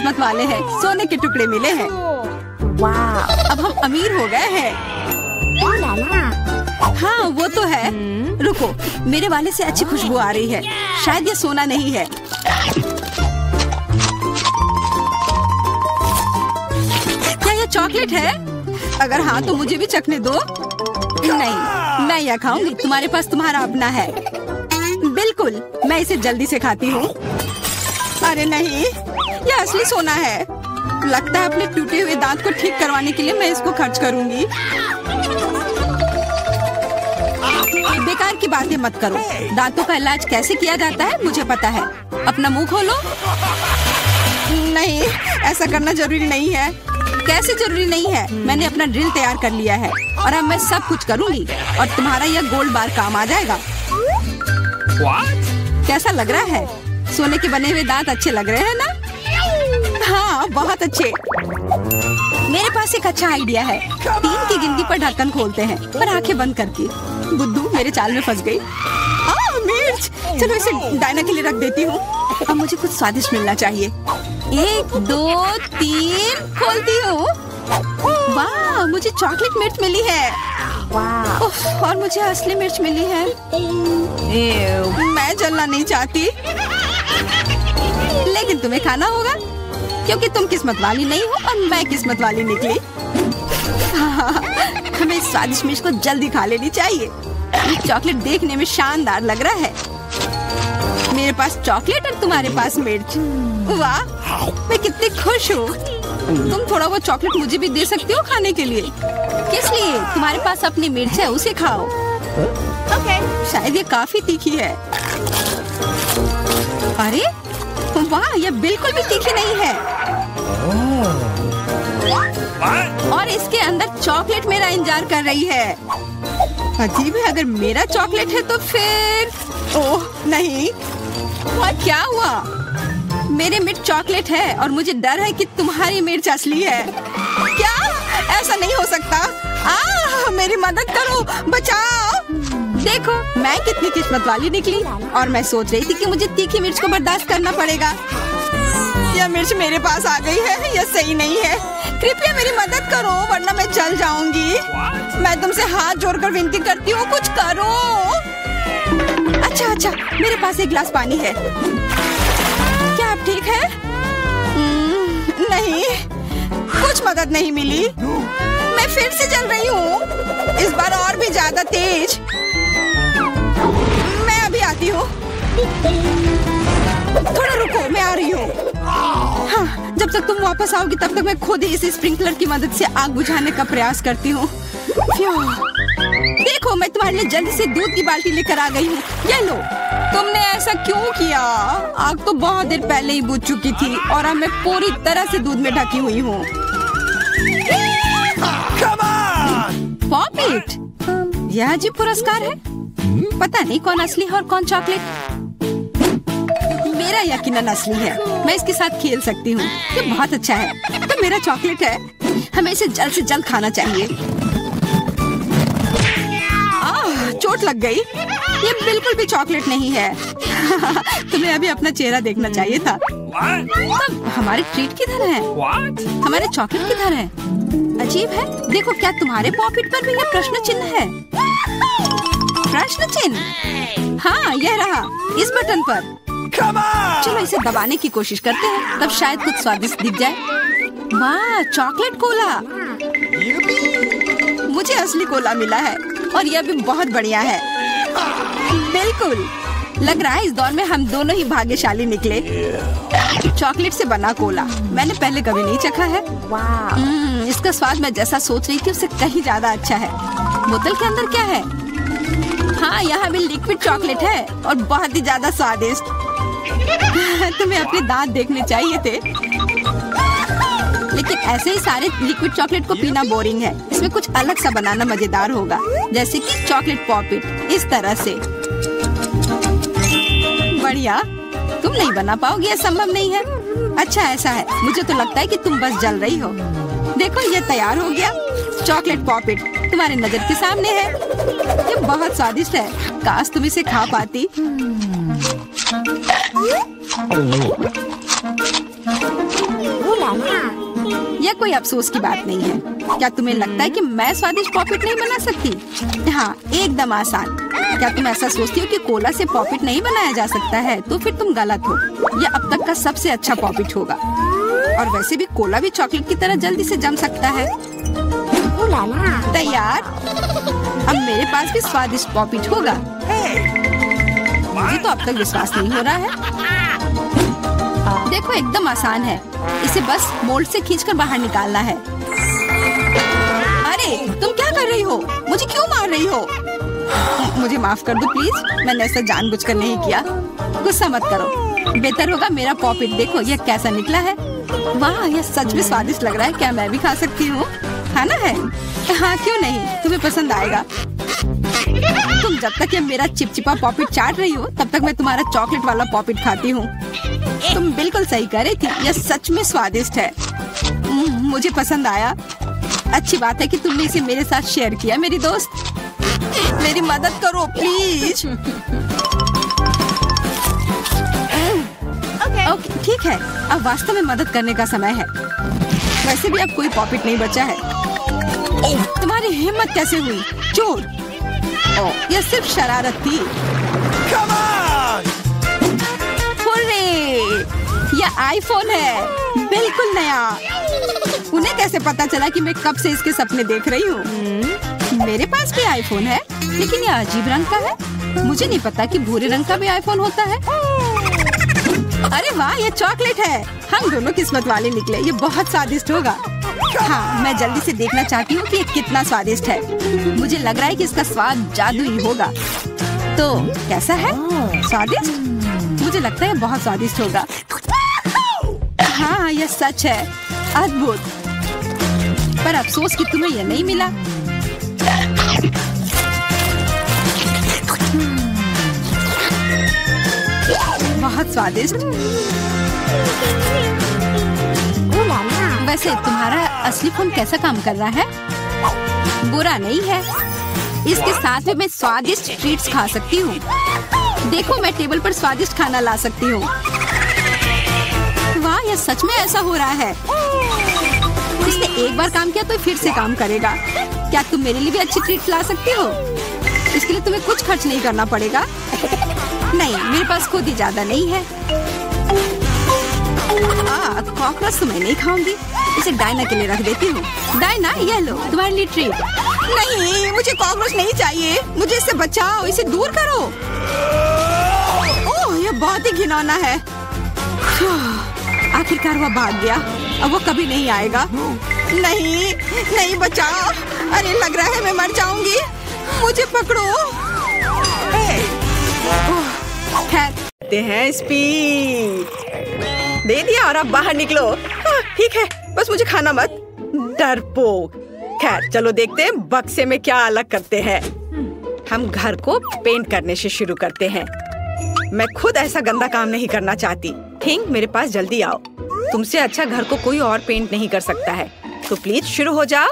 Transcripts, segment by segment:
किस्मत वाले हैं, सोने के टुकड़े मिले हैं। वाह, अब हम अमीर हो गए हैं। हाँ वो तो है। रुको, मेरे वाले से अच्छी खुशबू आ रही है। शायद ये सोना नहीं है। क्या ये चॉकलेट है? अगर हाँ तो मुझे भी चखने दो। नहीं, मैं यह खाऊंगी। तुम्हारे पास तुम्हारा अपना है। बिल्कुल, मैं इसे जल्दी से खाती हूँ। अरे नहीं, यह असली सोना है। लगता है अपने टूटे हुए दांत को ठीक करवाने के लिए मैं इसको खर्च करूंगी। बेकार की बातें मत करो। दांतों का इलाज कैसे किया जाता है मुझे पता है। अपना मुंह खोलो। नहीं, ऐसा करना जरूरी नहीं है। कैसे जरूरी नहीं है? मैंने अपना ड्रिल तैयार कर लिया है और अब मैं सब कुछ करूंगी और तुम्हारा यह गोल्ड बार काम आ जाएगा। कैसा लग रहा है? सोने के बने हुए दांत अच्छे लग रहे हैं ना? हाँ, बहुत अच्छे। मेरे पास एक अच्छा आइडिया है। 3 की गिनती पर ढक्कन खोलते हैं और आंखें बंद करके। बुद्धू मेरे चाल में फंस गई। मिर्च, चलो इसे डायना के लिए रख देती हूँ। अब मुझे कुछ स्वादिष्ट मिलना चाहिए। 1 2 3 खोलती हूँ। वाह, मुझे चॉकलेट मिर्च मिली है। वाह, और मुझे असली मिर्च मिली है। मैं जलना नहीं चाहती, लेकिन तुम्हें खाना होगा क्योंकि तुम किस्मत वाली नहीं हो और मैं किस्मत वाली निकली। हमें इस स्वादिष्ट मिर्च को जल्दी खा लेनी चाहिए। ये चॉकलेट देखने में शानदार लग रहा है। मेरे पास चॉकलेट और तुम्हारे पास मिर्च। वाह, मैं कितनी खुश हूँ। तुम थोड़ा वो चॉकलेट मुझे भी दे सकती हो खाने के लिए। किस लिए? तुम्हारे पास अपनी मिर्च है, उसे खाओ। शायद ये काफी तीखी है। अरे वाह, ये बिल्कुल भी तीखी नहीं है। और इसके अंदर चॉकलेट मेरा इंतजार कर रही है। अजीब है, अगर मेरा चॉकलेट है तो फिर ओह नहीं। क्या हुआ? मेरे मिर्च चॉकलेट है और मुझे डर है कि तुम्हारी मिर्च असली है। क्या? ऐसा नहीं हो सकता। मेरी मदद करो, बचाओ। देखो, मैं कितनी किस्मत वाली निकली और मैं सोच रही थी कि मुझे तीखी मिर्च को बर्दाश्त करना पड़ेगा। यह मिर्च मेरे पास आ गई है। यह सही नहीं है। कृपया मेरी मदद करो वरना मैं जल जाऊंगी। मैं तुमसे हाथ जोड़कर विनती करती हूँ, कुछ करो। अच्छा, मेरे पास एक गिलास पानी है। क्या आप ठीक है? नहीं, कुछ मदद नहीं मिली। मैं फिर से जल रही हूँ, इस बार और भी ज्यादा तेज। मैं अभी आती हूँ। थोड़ा रुको, मैं आ रही हूँ। हाँ, जब तक तुम वापस आओगी तब तक मैं खुद ही इस स्प्रिंकलर की मदद से आग बुझाने का प्रयास करती हूँ। देखो, मैं तुम्हारे लिए जल्दी से दूध की बाल्टी लेकर आ गई हूँ। ये लो। तुमने ऐसा क्यों किया? आग तो बहुत देर पहले ही बुझ चुकी थी और अब मैं पूरी तरह से दूध में ढकी हुई हूँ। पॉपिट, यह अजीब पुरस्कार है। पता नहीं कौन असली है और कौन चॉकलेट। मेरा यकीनन असली है। मैं इसके साथ खेल सकती हूँ। ये बहुत अच्छा है। तो मेरा चॉकलेट है। हमें इसे जल्द से जल्द खाना चाहिए। चोट लग गई। ये बिल्कुल भी चॉकलेट नहीं है। तुम्हें अभी अपना चेहरा देखना चाहिए था। तब हमारे ट्रीट किधर है? हमारे चॉकलेट किधर है? अजीब है। देखो, क्या तुम्हारे पॉकेट पर भी यह प्रश्न चिन्ह है? प्रश्न चिन्ह? हाँ, यह रहा, इस बटन पर। चलो इसे दबाने की कोशिश करते हैं, तब शायद कुछ स्वादिष्ट दिख जाए। वाह, चॉकलेट कोला। मुझे असली कोला मिला है और यह भी बहुत बढ़िया है। बिल्कुल, लग रहा है इस दौर में हम दोनों ही भाग्यशाली निकले। चॉकलेट से बना कोला मैंने पहले कभी नहीं चखा है। इसका स्वाद मैं जैसा सोच रही थी उससे कहीं ज्यादा अच्छा है। बोतल के अंदर क्या है? हाँ, यहाँ भी लिक्विड चॉकलेट है और बहुत ही ज्यादा स्वादिष्ट। तुम्हें अपने दांत देखने चाहिए थे। लेकिन ऐसे ही सारे लिक्विड चॉकलेट को पीना बोरिंग है। इसमें कुछ अलग सा बनाना मजेदार होगा, जैसे कि चॉकलेट पॉपिट इस तरह से। बढ़िया। तुम नहीं बना पाओगी, यह संभव नहीं है। अच्छा, ऐसा है। मुझे तो लगता है कि तुम बस जल रही हो। देखो, ये तैयार हो गया। चॉकलेट पॉपिट तुम्हारे नजर के सामने है। ये बहुत स्वादिष्ट है। काश तुम इसे खा पाती। कोई अफसोस की बात नहीं है। क्या तुम्हें लगता है कि मैं स्वादिष्ट पॉपिट नहीं बना सकती? हाँ, एकदम आसान। क्या तुम ऐसा सोचती हो कि कोला से पॉपिट नहीं बनाया जा सकता है? तो फिर तुम गलत हो। यह अब तक का सबसे अच्छा पॉपिट होगा। और वैसे भी कोला भी चॉकलेट की तरह जल्दी से जम सकता है। तैयार? अब मेरे पास भी स्वादिष्ट पॉपिट होगा। मुझे तो अब तक विश्वास नहीं हो रहा है। देखो, एकदम आसान है। इसे बस मोल्ड से खींचकर बाहर निकालना है। अरे, तुम क्या कर रही हो? मुझे क्यों मार रही हो? मुझे माफ कर दो प्लीज। मैंने ऐसा जानबूझकर नहीं किया। गुस्सा मत करो। बेहतर होगा मेरा पॉपिट देखो यह कैसा निकला है। वाह, यह सच में स्वादिष्ट लग रहा है। क्या मैं भी खा सकती हूँ? खाना है? हाँ, क्यों नहीं, तुम्हें पसंद आएगा। तुम जब तक ये मेरा चिपचिपा पॉपिट चाट रही हो तब तक मैं तुम्हारा चॉकलेट वाला पॉपिट खाती हूँ। तुम बिल्कुल सही कह रही थी, यह सच में स्वादिष्ट है। मुझे पसंद आया। अच्छी बात है कि तुमने इसे मेरे साथ शेयर किया। मेरी दोस्त, मेरी मदद करो प्लीज। ओके, ठीक है। अब वास्तव में मदद करने का समय है। वैसे भी अब कोई पॉपिट नहीं बचा है। तुम्हारी हिम्मत कैसे हुई? चोर! यह सिर्फ शरारत थी। यह आईफोन है, बिल्कुल नया। उन्हें कैसे पता चला कि मैं कब से इसके सपने देख रही हूँ? मेरे पास भी आईफोन है, लेकिन यह अजीब रंग का है। मुझे नहीं पता कि भूरे रंग का भी आईफोन होता है। अरे वाह, यह चॉकलेट है। हम दोनों किस्मत वाले निकले। ये बहुत स्वादिष्ट होगा। हाँ, मैं जल्दी से देखना चाहती हूँ कि ये कितना स्वादिष्ट है। मुझे लग रहा है कि इसका स्वाद जादुई होगा। तो कैसा है? स्वादिष्ट? मुझे लगता है बहुत स्वादिष्ट होगा। हाँ, यह सच है। अद्भुत। पर अफसोस कि तुम्हें यह नहीं मिला। बहुत स्वादिष्ट। वैसे तुम्हारा असली फोन कैसा काम कर रहा है? बुरा नहीं है। इसके साथ में मैं स्वादिष्ट ट्रीट्स खा सकती हूँ। देखो, मैं टेबल पर स्वादिष्ट खाना ला सकती हूँ। वाह, यह सच में ऐसा हो रहा है। इसने एक बार काम किया तो फिर से काम करेगा। क्या तुम मेरे लिए भी अच्छी ट्रीट ला सकती हो? इसके लिए तुम्हें कुछ खर्च नहीं करना पड़ेगा। नहीं, मेरे पास खुद ही ज्यादा नहीं है। कॉकरोच तो मैं नहीं खाऊंगी। इसे डायना के लिए रख देती हूँ। डायना, ये लो तुम्हारे लिए ट्रीट। नहीं, मुझे कॉकरोच नहीं चाहिए। मुझे इससे बचाओ, इसे दूर करो। ओह, ये बहुत ही घिनौना है। आखिरकार वह भाग गया। अब वो कभी नहीं आएगा। नहीं, नहीं, बचाओ। अरे, लग रहा है मैं मर जाऊंगी। मुझे पकड़ो। हैं स्पीड दे दिया और अब बाहर निकलो। ठीक है, बस मुझे खाना मत। डरपोक। खैर, चलो देखते हैं बक्से में क्या अलग करते हैं। हम घर को पेंट करने से शुरू करते हैं। मैं खुद ऐसा गंदा काम नहीं करना चाहती। थिंक, मेरे पास जल्दी आओ। तुमसे अच्छा घर को कोई और पेंट नहीं कर सकता है। तो प्लीज शुरू हो जाओ।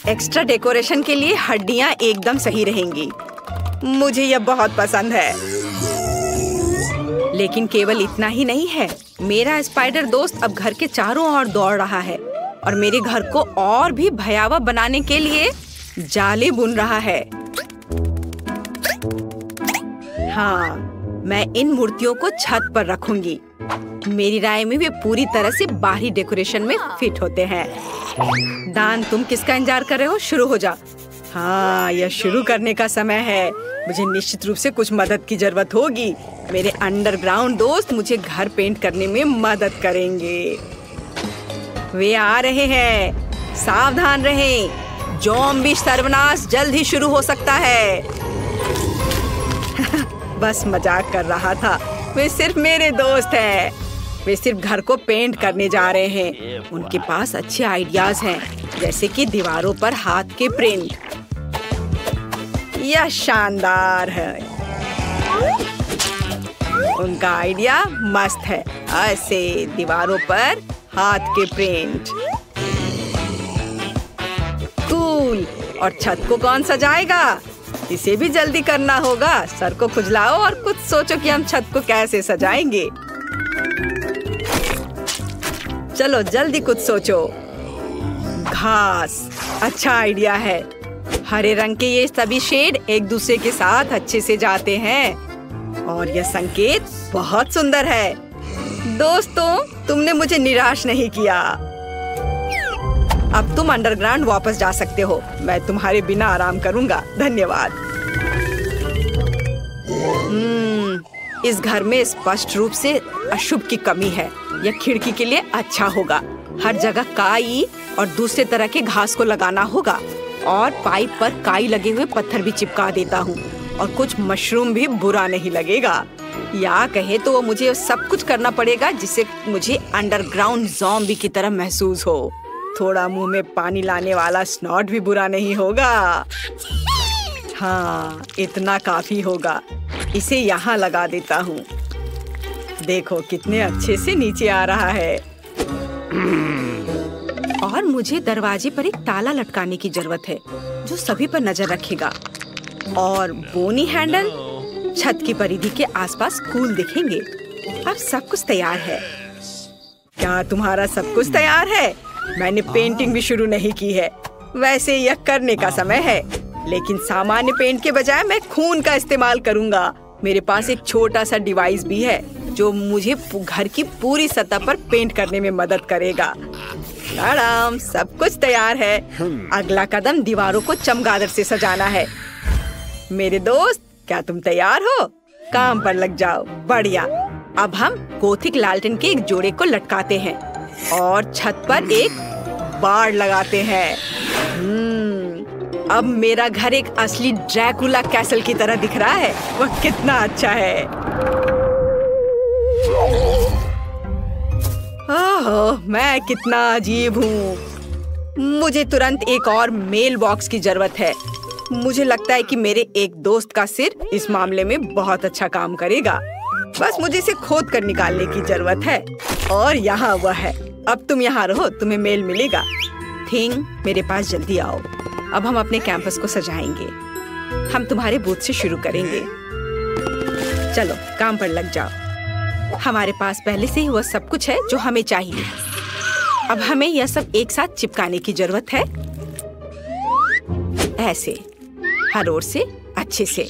एक्स्ट्रा डेकोरेशन के लिए हड्डियां एकदम सही रहेंगी। मुझे यह बहुत पसंद है। लेकिन केवल इतना ही नहीं है। मेरा स्पाइडर दोस्त अब घर के चारों ओर दौड़ रहा है और मेरे घर को और भी भयावह बनाने के लिए जाले बुन रहा है। हाँ, मैं इन मूर्तियों को छत पर रखूंगी। मेरी राय में वे पूरी तरह से बाहरी डेकोरेशन में फिट होते हैं। दान, तुम किसका इंतजार कर रहे हो? शुरू हो जा। हाँ, यह शुरू करने का समय है। मुझे निश्चित रूप से कुछ मदद की जरूरत होगी। मेरे अंडरग्राउंड दोस्त मुझे घर पेंट करने में मदद करेंगे। वे आ रहे हैं। सावधान रहें। ज़ॉम्बी सर्वनाश जल्द ही शुरू हो सकता है। बस मजाक कर रहा था। वे सिर्फ मेरे दोस्त हैं। वे सिर्फ घर को पेंट करने जा रहे हैं। उनके पास अच्छे आइडियाज हैं, जैसे कि दीवारों पर हाथ के प्रिंट। यह शानदार है। उनका आइडिया मस्त है। ऐसे दीवारों पर हाथ के प्रिंट। कूल। और छत को कौन सजाएगा? इसे भी जल्दी करना होगा। सर को खुजलाओ और कुछ सोचो कि हम छत को कैसे सजाएंगे। चलो जल्दी कुछ सोचो। घास, अच्छा आइडिया है। हरे रंग के ये सभी शेड एक दूसरे के साथ अच्छे से जाते हैं और यह संकेत बहुत सुंदर है। दोस्तों, तुमने मुझे निराश नहीं किया। अब तुम अंडरग्राउंड वापस जा सकते हो। मैं तुम्हारे बिना आराम करूंगा। धन्यवाद। इस घर में स्पष्ट रूप से अशुभ की कमी है। यह खिड़की के लिए अच्छा होगा। हर जगह काई और दूसरे तरह के घास को लगाना होगा और पाइप पर काई लगे हुए पत्थर भी चिपका देता हूँ और कुछ मशरूम भी बुरा नहीं लगेगा। या कहे तो वो मुझे सब कुछ करना पड़ेगा जिससे मुझे अंडरग्राउंड ज़ॉम्बी की तरह महसूस हो। थोड़ा मुंह में पानी लाने वाला स्नॉट भी बुरा नहीं होगा। हाँ, इतना काफी होगा। इसे यहाँ लगा देता हूँ। देखो कितने अच्छे से नीचे आ रहा है। और मुझे दरवाजे पर एक ताला लटकाने की जरूरत है जो सभी पर नजर रखेगा। और बोनी हैंडल छत की परिधि के आसपास कूल दिखेंगे। अब सब कुछ तैयार है। क्या तुम्हारा सब कुछ तैयार है? मैंने पेंटिंग भी शुरू नहीं की है। वैसे यह करने का समय है, लेकिन सामान्य पेंट के बजाय मैं खून का इस्तेमाल करूंगा। मेरे पास एक छोटा सा डिवाइस भी है जो मुझे घर की पूरी सतह पर पेंट करने में मदद करेगा। आराम, सब कुछ तैयार है। अगला कदम दीवारों को चमगादड़ से सजाना है। मेरे दोस्त, क्या तुम तैयार हो? काम पर लग जाओ। बढ़िया। अब हम गोथिक लालटेन के एक जोड़े को लटकाते हैं और छत पर एक बाड़ लगाते हैं। अब मेरा घर एक असली ड्रैकुला कैसल की तरह दिख रहा है। वह कितना अच्छा है। ओह, मैं कितना अजीब हूँ। मुझे तुरंत एक और मेल बॉक्स की जरूरत है। मुझे लगता है कि मेरे एक दोस्त का सिर इस मामले में बहुत अच्छा काम करेगा। बस मुझे इसे खोद कर निकालने की जरूरत है। और यहाँ वह है। अब तुम यहाँ रहो, तुम्हें मेल मिलेगा। थिंग, मेरे पास जल्दी आओ। अब हम अपने कैंपस को सजाएंगे। हम तुम्हारे बूथ से शुरू करेंगे। चलो काम पर लग जाओ। हमारे पास पहले से ही वह सब कुछ है जो हमें चाहिए। अब हमें यह सब एक साथ चिपकाने की जरूरत है। ऐसे, हर ओर से अच्छे से।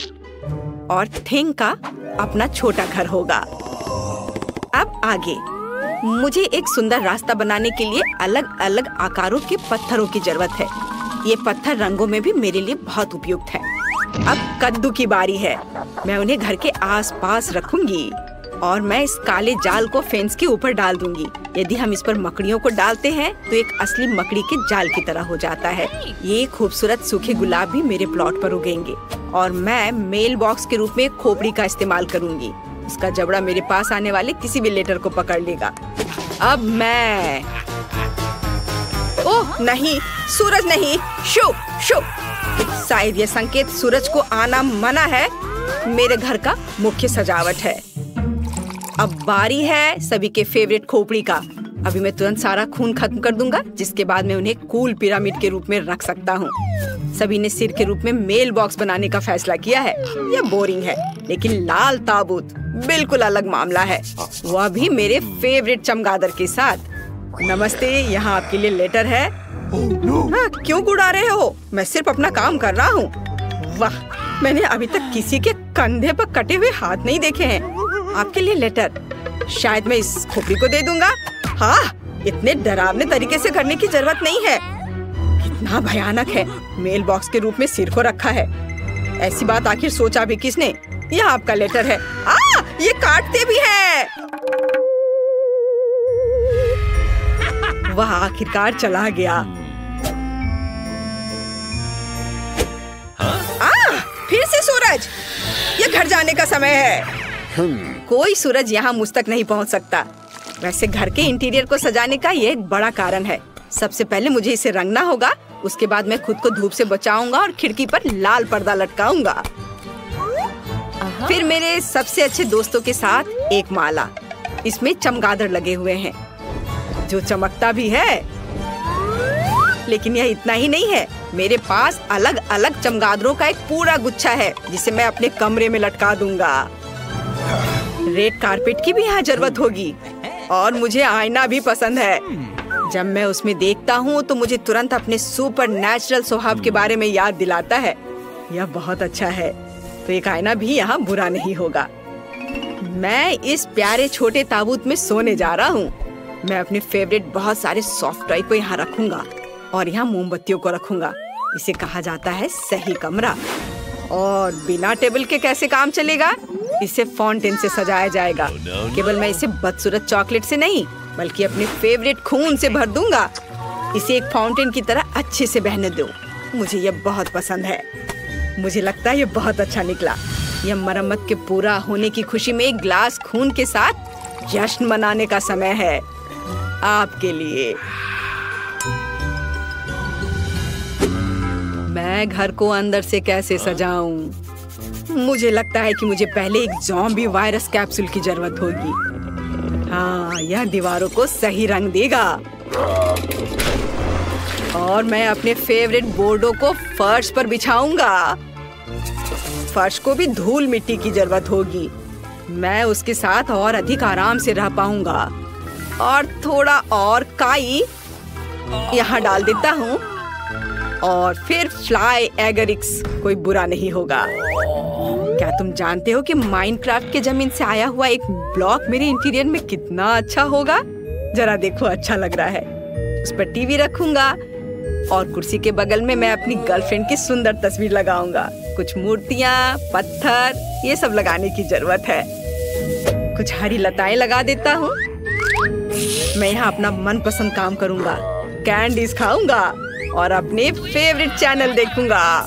और थिंग का अपना छोटा घर होगा। अब आगे मुझे एक सुंदर रास्ता बनाने के लिए अलग अलग आकारों के पत्थरों की जरूरत है। ये पत्थर रंगों में भी मेरे लिए बहुत उपयुक्त है। अब कद्दू की बारी है। मैं उन्हें घर के आसपास रखूंगी और मैं इस काले जाल को फेंस के ऊपर डाल दूंगी। यदि हम इस पर मकड़ियों को डालते हैं तो एक असली मकड़ी के जाल की तरह हो जाता है। ये खूबसूरत सूखे गुलाब भी मेरे प्लॉट पर उगेंगे और मैं मेल बॉक्स के रूप में खोपड़ी का इस्तेमाल करूंगी। उसका जबड़ा मेरे पास आने वाले किसी भी लेटर को पकड़ लेगा। अब मैं ओह नहीं, सूरज नहीं। शो शो, शायद यह संकेत सूरज को आना मना है। मेरे घर का मुख्य सजावट है। अब बारी है सभी के फेवरेट खोपड़ी का। अभी मैं तुरंत सारा खून खत्म कर दूंगा, जिसके बाद मैं उन्हें कूल पिरामिड के रूप में रख सकता हूँ। सभी ने सिर के रूप में मेल बॉक्स बनाने का फैसला किया है। यह बोरिंग है, लेकिन लाल ताबूत बिल्कुल अलग मामला है। वह भी मेरे फेवरेट चमगादड़ के साथ। नमस्ते, यहाँ आपके लिए लेटर है। हाँ, क्यों गुड़ा रहे हो? मैं सिर्फ अपना काम कर रहा हूँ। वाह, मैंने अभी तक किसी के कंधे पर कटे हुए हाथ नहीं देखे हैं। आपके लिए लेटर। शायद मैं इस खोपड़ी को दे दूंगा। हाँ, इतने डरावने तरीके से करने की जरूरत नहीं है। कितना भयानक है। मेल बॉक्स के रूप में सिर को रखा है। ऐसी बात आखिर सोचा भी किसने? यह आपका लेटर है। ये काटते भी हैं। वह आखिरकार चला गया। फिर से सूरज। यह घर जाने का समय है। कोई सूरज यहाँ मुझ तक नहीं पहुँच सकता। वैसे घर के इंटीरियर को सजाने का ये एक बड़ा कारण है। सबसे पहले मुझे इसे रंगना होगा। उसके बाद मैं खुद को धूप से बचाऊंगा और खिड़की पर लाल पर्दा लटकाऊंगा। फिर मेरे सबसे अच्छे दोस्तों के साथ एक माला। इसमें चमगादड़ लगे हुए हैं जो चमकता भी है। लेकिन यह इतना ही नहीं है। मेरे पास अलग अलग चमगादड़ों का एक पूरा गुच्छा है जिसे मैं अपने कमरे में लटका दूंगा। रेड कारपेट की भी यहाँ जरूरत होगी। और मुझे आईना भी पसंद है। जब मैं उसमें देखता हूँ तो मुझे तुरंत अपने सुपर नेचुरल स्वभाव के बारे में याद दिलाता है। यह बहुत अच्छा है, तो एक आईना भी यहाँ बुरा नहीं होगा। मैं इस प्यारे छोटे ताबूत में सोने जा रहा हूँ। मैं अपने फेवरेट बहुत सारे सॉफ्ट टॉय को यहाँ रखूंगा और यहाँ मोमबत्तियों को रखूंगा। इसे कहा जाता है सही कमरा। और बिना टेबल के कैसे काम चलेगा? इसे फाउंटेन से सजाया जाएगा। केवल मैं इसे बदसूरत चॉकलेट से नहीं, बल्कि अपने फेवरेट खून से भर दूंगा। इसे एक फाउंटेन की तरह अच्छे से बहने दो। मुझे यह बहुत पसंद है। मुझे लगता है यह बहुत अच्छा निकला। यह मरम्मत के पूरा होने की खुशी में एक ग्लास खून के साथ जश्न मनाने का समय है आपके लिए। मैं घर को अंदर से कैसे सजाऊं? मुझे लगता है कि मुझे पहले एक ज़ॉम्बी वायरस कैप्सूल की जरूरत होगी। हाँ, यह दीवारों को सही रंग देगा। और मैं अपने फेवरेट बोर्डों को फर्श पर बिछाऊंगा। फर्श को भी धूल मिट्टी की जरूरत होगी। मैं उसके साथ और अधिक आराम से रह पाऊंगा। और थोड़ा और काई यहाँ डाल देता हूँ। और फिर फ्लाई एगरिक्स, कोई बुरा नहीं होगा। क्या तुम जानते हो कि माइनक्राफ्ट के जमीन से आया हुआ एक ब्लॉक मेरे इंटीरियर में कितना अच्छा होगा? जरा देखो, अच्छा लग रहा है। उस पर टीवी रखूंगा और कुर्सी के बगल में मैं अपनी गर्लफ्रेंड की सुंदर तस्वीर लगाऊंगा। कुछ मूर्तियाँ, पत्थर, ये सब लगाने की जरूरत है। कुछ हरी लताएं लगा देता हूँ। मैं यहाँ अपना मनपसंद काम करूंगा, कैंडीज खाऊंगा और अपने फेवरेट चैनल देखूंगा।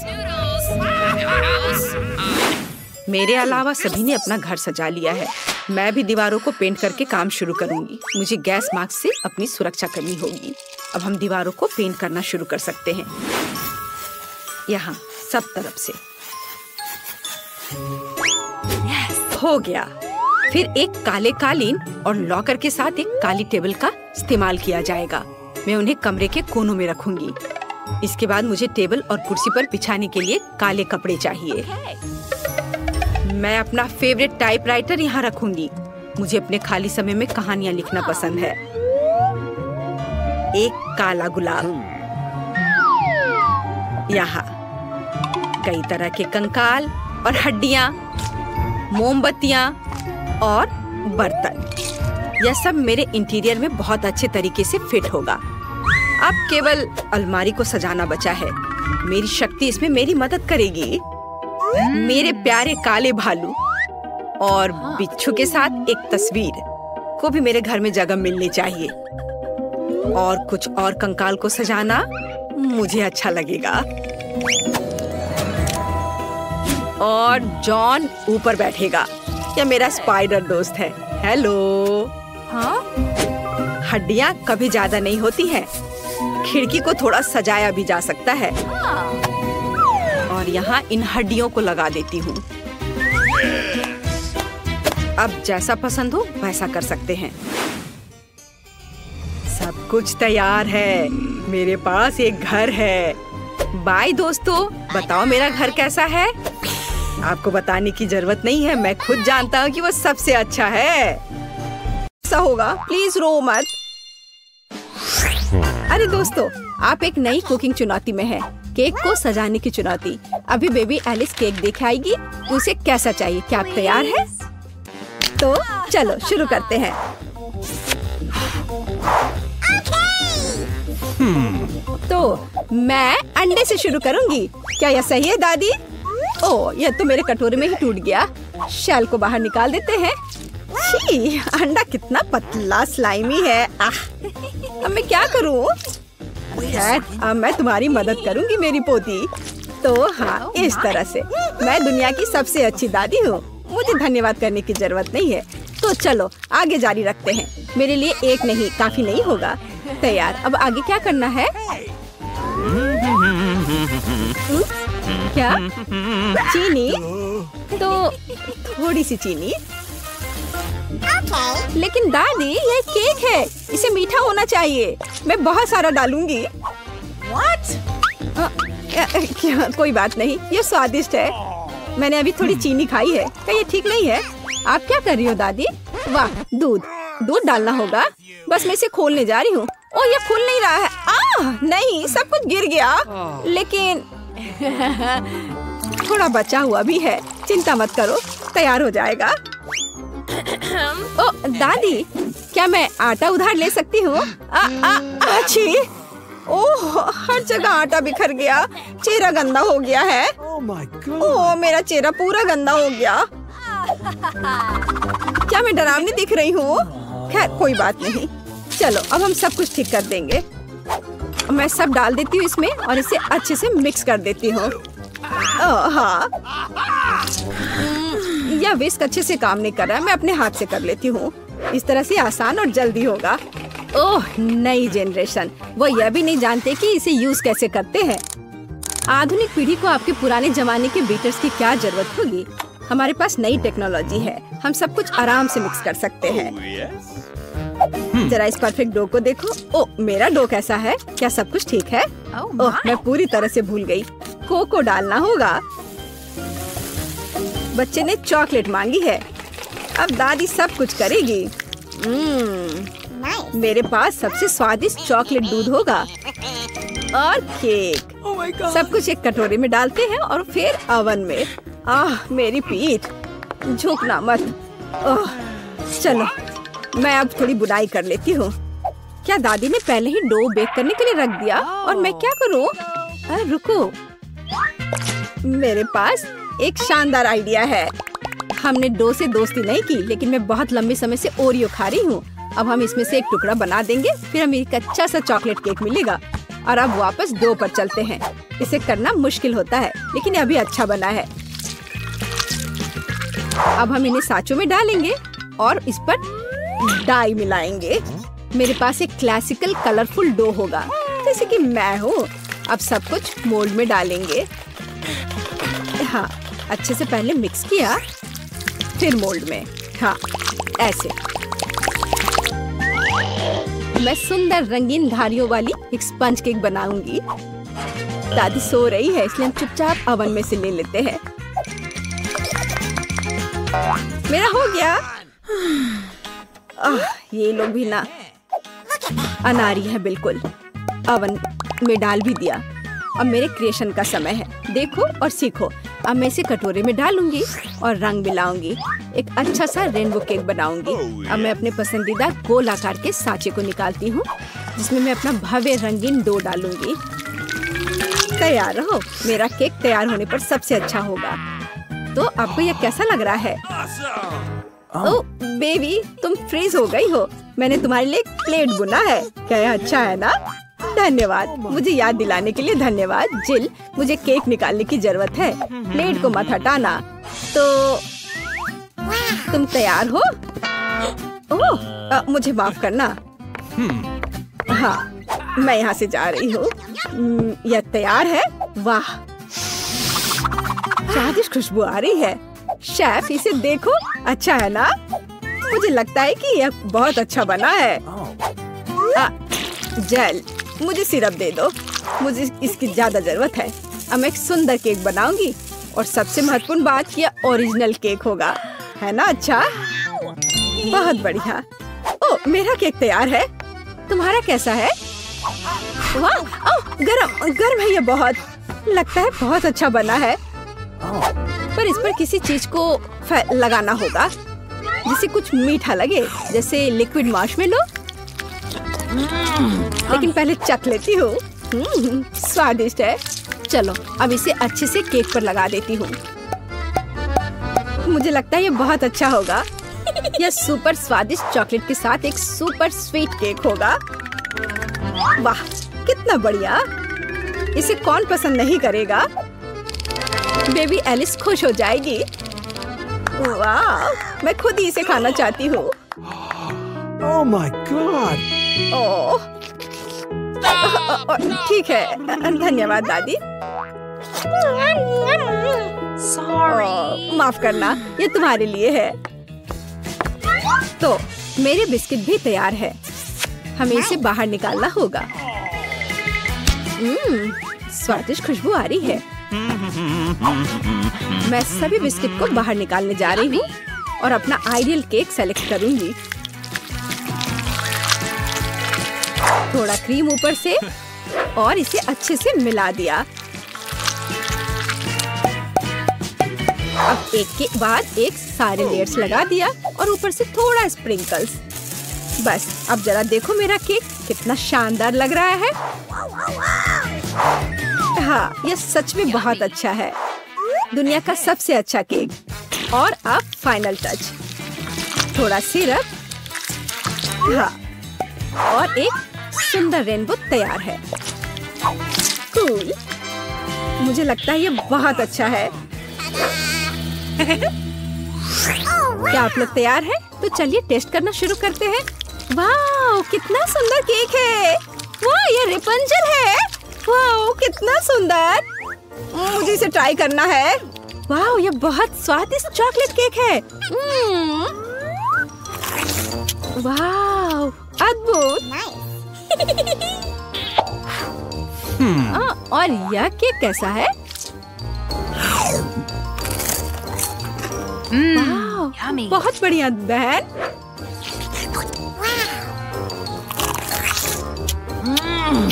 मेरे अलावा सभी ने अपना घर सजा लिया है। मैं भी दीवारों को पेंट करके काम शुरू करूंगी। मुझे गैस मास्क से अपनी सुरक्षा करनी होगी। अब हम दीवारों को पेंट करना शुरू कर सकते हैं। यहाँ सब तरफ से। हो गया। फिर एक काले कालीन और लॉकर के साथ एक काली टेबल का इस्तेमाल किया जाएगा। मैं उन्हें कमरे के कोनों में रखूंगी। इसके बाद मुझे टेबल और कुर्सी पर बिछाने के लिए काले कपड़े चाहिए। मैं अपना फेवरेट टाइपराइटर यहाँ रखूंगी। मुझे अपने खाली समय में कहानियाँ लिखना पसंद है। एक काला गुलाब, यहाँ कई तरह के कंकाल और हड्डियाँ, मोमबत्तियाँ और बर्तन। यह सब मेरे इंटीरियर में बहुत अच्छे तरीके से फिट होगा। अब केवल अलमारी को सजाना बचा है। मेरी शक्ति इसमें मेरी मदद करेगी। मेरे प्यारे काले भालू और बिच्छू के साथ एक तस्वीर को भी मेरे घर में जगह मिलनी चाहिए। और कुछ और कंकाल को सजाना मुझे अच्छा लगेगा। और जॉन ऊपर बैठेगा। यह मेरा स्पाइडर दोस्त है। हेलो। हाँ? हड्डियाँ कभी ज्यादा नहीं होती हैं। खिड़की को थोड़ा सजाया भी जा सकता है। और यहाँ इन हड्डियों को लगा देती हूँ। अब जैसा पसंद हो वैसा कर सकते हैं। सब कुछ तैयार है। मेरे पास एक घर है। बाय दोस्तों, बताओ मेरा घर कैसा है? आपको बताने की जरूरत नहीं है, मैं खुद जानता हूँ कि वो सबसे अच्छा है। ऐसा होगा, प्लीज रो मत। अरे दोस्तों, आप एक नई कुकिंग चुनौती में हैं। केक को सजाने की चुनौती। अभी बेबी एलिस केक देख आएगी। उसे कैसा चाहिए? क्या आप तैयार हैं? तो चलो शुरू करते हैं। तो मैं अंडे से शुरू करूंगी। क्या यह सही है दादी? ओह, यह तो मेरे कटोरे में ही टूट गया। शेल को बाहर निकाल देते हैं। छी, अंडा कितना पतला स्लाइमी है। अब मैं क्या करूं? अब मैं तुम्हारी मदद करूंगी मेरी पोती। तो हाँ, इस तरह से मैं दुनिया की सबसे अच्छी दादी हूँ। मुझे धन्यवाद करने की जरूरत नहीं है। तो चलो आगे जारी रखते हैं। मेरे लिए एक नहीं, काफी नहीं होगा। तैयार। अब आगे क्या करना है? क्या? चीनी? तो थोड़ी सी चीनी। लेकिन दादी, ये केक है, इसे मीठा होना चाहिए। मैं बहुत सारा डालूंगी। क्या? कोई बात नहीं, ये स्वादिष्ट है। मैंने अभी थोड़ी चीनी खाई है। क्या ये ठीक नहीं है? आप क्या कर रही हो दादी? वाह, दूध। दूध डालना होगा। बस मैं इसे खोलने जा रही हूँ। ओ, ये खुल नहीं रहा है। नहीं, सब कुछ गिर गया। लेकिन थोड़ा बचा हुआ भी है। चिंता मत करो, तैयार हो जाएगा। ओ दादी, क्या मैं आटा उधार ले सकती हूँ? अच्छी। ओह, हर जगह आटा बिखर गया। चेहरा गंदा हो गया है। ओह, मेरा चेहरा पूरा गंदा हो गया। क्या मैं डरावनी दिख रही हूँ? खैर कोई बात नहीं। चलो अब हम सब कुछ ठीक कर देंगे। मैं सब डाल देती हूँ इसमें और इसे अच्छे से मिक्स कर देती हूँ। हाँ, यह विस्क अच्छे से काम नहीं कर रहा है। मैं अपने हाथ से कर लेती हूँ। इस तरह से आसान और जल्दी होगा। ओह, नई जनरेशन, वो यह भी नहीं जानते कि इसे यूज कैसे करते हैं। आधुनिक पीढ़ी को आपके पुराने जमाने के बीटर्स की क्या जरूरत होगी? हमारे पास नई टेक्नोलॉजी है। हम सब कुछ आराम से मिक्स कर सकते हैं। जरा इस परफेक्ट डो को देखो। ओह, मेरा डो कैसा है? क्या सब कुछ ठीक है? ओह, मैं पूरी तरह से भूल गई। कोको डालना होगा। बच्चे ने चॉकलेट मांगी है। अब दादी सब कुछ करेगी। मेरे पास सबसे स्वादिष्ट चॉकलेट दूध होगा और केक। सब कुछ एक कटोरे में डालते हैं और फिर ओवन में। मेरी पीठ, झुकना मत। चलो मैं अब थोड़ी बुनाई कर लेती हूँ। क्या दादी ने पहले ही डो बेक करने के लिए रख दिया? और मैं क्या करूँ? रुको, मेरे पास एक शानदार आइडिया है। हमने डो से दोस्ती नहीं की, लेकिन मैं बहुत लंबे समय से ओरियो खा रही हूँ। अब हम इसमें से एक टुकड़ा बना देंगे, फिर हमें एक अच्छा सा चॉकलेट केक मिलेगा। और अब वापस डो पर चलते हैं। इसे करना मुश्किल होता है, लेकिन अभी अच्छा बना है। अब हम इन्हें साँचों में डालेंगे और इस पर डाई मिलाएंगे। मेरे पास एक क्लासिकल कलरफुल डो होगा, जैसे कि मैं हूँ। अब सब कुछ मोल्ड में डालेंगे। हाँ, अच्छे से पहले मिक्स किया, फिर मोल्ड में। हाँ, ऐसे। मैं सुंदर रंगीन धारियों वाली एक स्पंज केक बनाऊंगी। दादी सो रही है, इसलिए हम चुपचाप ओवन में से ले लेते हैं। मेरा हो गया। ये लोग भी ना अनारी है बिल्कुल। ओवन में डाल भी दिया। अब मेरे क्रिएशन का समय है। देखो और सीखो। अब मैं इसे कटोरे में डालूंगी और रंग मिलाऊंगी। एक अच्छा सा रेनबो केक बनाऊंगी। अब मैं अपने पसंदीदा गोल आकार के सांचे को निकालती हूँ, जिसमें मैं अपना भव्य रंगीन डो डालूंगी। तैयार रहो, मेरा केक तैयार होने पर सबसे अच्छा होगा। तो आपको यह कैसा लग रहा है? ओह बेबी, तुम फ्रीज हो गई हो। मैंने तुम्हारे लिए एक प्लेट बुना है। क्या यह अच्छा है ना? धन्यवाद, मुझे याद दिलाने के लिए धन्यवाद। जिल, मुझे केक निकालने की जरूरत है। प्लेट को मत हटाना। तो तुम तैयार हो? ओह, मुझे माफ करना। हाँ, मैं यहाँ से जा रही हूँ। यह तैयार है। वाह, स्वादिष्ट खुशबू आ रही है। शेफ, इसे देखो, अच्छा है ना? मुझे लगता है कि यह बहुत अच्छा बना है। जेल, मुझे सिरप दे दो। मुझे इसकी ज्यादा जरूरत है। अब मैं एक सुंदर केक बनाऊंगी और सबसे महत्वपूर्ण बात, यह ओरिजिनल केक होगा, है ना? अच्छा, बहुत बढ़िया। ओह, मेरा केक तैयार है। तुम्हारा कैसा है? वाह, ओह, गरम है ये बहुत। लगता है बहुत अच्छा बना है। पर इस पर किसी चीज को लगाना होगा, जिससे कुछ मीठा लगे, जैसे लिक्विड मार्शमेलो। लेकिन पहले चख लेती हूँ। स्वादिष्ट है। चलो अब इसे अच्छे से केक पर लगा देती हूँ। मुझे लगता है ये बहुत अच्छा होगा। यह सुपर स्वादिष्ट चॉकलेट के साथ एक सुपर स्वीट केक होगा। वाह, कितना बढ़िया। इसे कौन पसंद नहीं करेगा? बेबी एलिस खुश हो जाएगी। वाह, मैं खुद ही इसे खाना चाहती हूँ। Oh my God! ओह, ठीक है, धन्यवाद दादी। माफ करना, ये तुम्हारे लिए है। तो मेरे बिस्किट भी तैयार है। हमें इसे बाहर निकालना होगा। स्वादिष्ट खुशबू आ रही है। मैं सभी बिस्किट को बाहर निकालने जा रही हूँ और अपना आइडियल केक सेलेक्ट करूंगी। थोड़ा क्रीम ऊपर से और इसे अच्छे से मिला दिया। अब एक के बाद एक सारे लेयर्स लगा दिया और ऊपर से थोड़ा स्प्रिंकल्स। बस अब जरा देखो मेरा केक कितना शानदार लग रहा है। हाँ, यह सच में बहुत अच्छा है। दुनिया का सबसे अच्छा केक। और अब फाइनल टच, थोड़ा सिरप। हाँ, और एक सुंदर रेनबो तैयार है। कूल। मुझे लगता है ये बहुत अच्छा है। क्या आप लोग तैयार हैं? तो चलिए टेस्ट करना शुरू करते हैं। वाह, कितना सुंदर केक है। वाह, ये रेपंजल है। वाह, कितना सुंदर। मुझे इसे ट्राई करना है। वाह, ये बहुत स्वादिष्ट चॉकलेट केक है। वाह, अद्भुत। और यह केक कैसा है? वाह, बहुत बढ़िया बहन।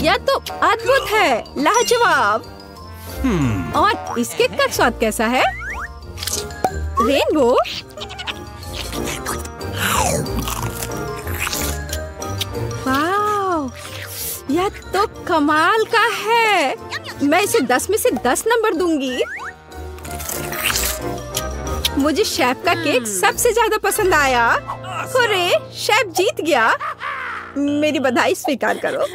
यह तो अद्भुत है, लाजवाब। और इस केक का स्वाद कैसा है? रेनबो। वाह, यह तो कमाल का है। मैं इसे 10 में से 10 नंबर दूंगी। मुझे शेफ का केक सबसे ज्यादा पसंद आया। अरे, शेफ जीत गया। मेरी बधाई स्वीकार करो।